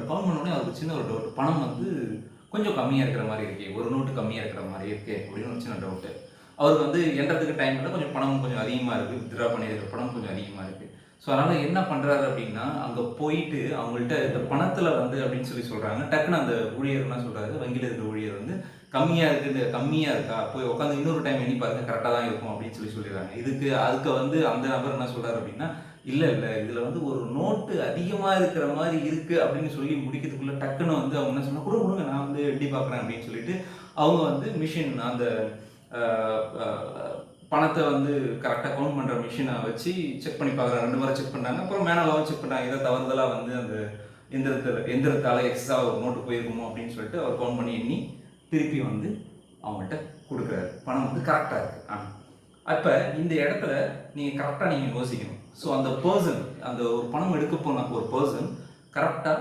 Count பண்ணோடனே அவருக்கு சின்ன ஒரு டவுட். பணம் வந்து கொஞ்சம் கம்மியாக இருக்கிற மாதிரி இருக்கே, ஒரு நோட்டு கம்மியாக இருக்கிற மாதிரி இருக்கே அப்படின்னு ஒரு சின்ன டவுட்டு. அவருக்கு வந்து எண்றதுக்கு டைம் இல்லை, கொஞ்சம் பணம் கொஞ்சம் அதிகமாக இருக்குது, வித்ட்ரா பண்ணியிருக்கிற பணம் கொஞ்சம் அதிகமாக இருக்குது. ஸோ அதனால் என்ன பண்ணுறாரு அப்படின்னா, அங்கே போயிட்டு அவங்கள்ட்ட இந்த பணத்தில் வந்து அப்படின்னு சொல்கிறாங்க. டக்குன்னு அந்த ஊழியர் என்ன சொல்கிறாரு, வங்கியில் இருக்கிற ஊழியர் வந்து கம்மியாக இருக்குது, கம்மியாக இருக்கா, போய் உட்காந்து இன்னொரு டைம் எண்ணி பாருங்க, கரெக்டாக தான் இருக்கும் அப்படின்னு சொல்லிடுறாங்க. அதுக்கு வந்து அந்த நபர் என்ன சொல்கிறார் அப்படின்னா, இல்லை இதில் வந்து ஒரு நோட்டு அதிகமாக இருக்கிற மாதிரி இருக்குது அப்படின்னு சொல்லி முடிக்கிறதுக்குள்ளே டக்குன்னு வந்து அவங்க என்ன சொன்னால், கொடுங்க நான் வந்து எட்டி பார்க்குறேன் அப்படின்னு சொல்லிட்டு அவங்க வந்து மிஷின் அந்த பணத்தை வந்து கரெக்டாக கவுண்ட் பண்ணுற மிஷினை வச்சு செக் பண்ணி பார்க்குறாங்க. 2 முறை செக் பண்ணாங்க. அப்புறம் மேனலாகவும் செக் பண்ணாங்க. ஏதோ தவறுதலாக வந்து அந்த எந்திரத்தால் எக்ஸ்ட்ரா ஒரு நோட்டு போயிருக்குமோ அப்படின்னு சொல்லிட்டு அவர் கவுண்ட் பண்ணி எண்ணி திருப்பி வந்து அவங்கள்ட்ட கொடுக்குறாரு. பணம் வந்து கரெக்டாக இருக்குது. அப்போ இந்த இடத்துல நீங்கள் கரெக்டாக நீங்கள் யோசிக்கணும். ஸோ அந்த பர்சன், அந்த ஒரு பணம் எடுக்க போன ஒரு பர்சன் கரெக்டாக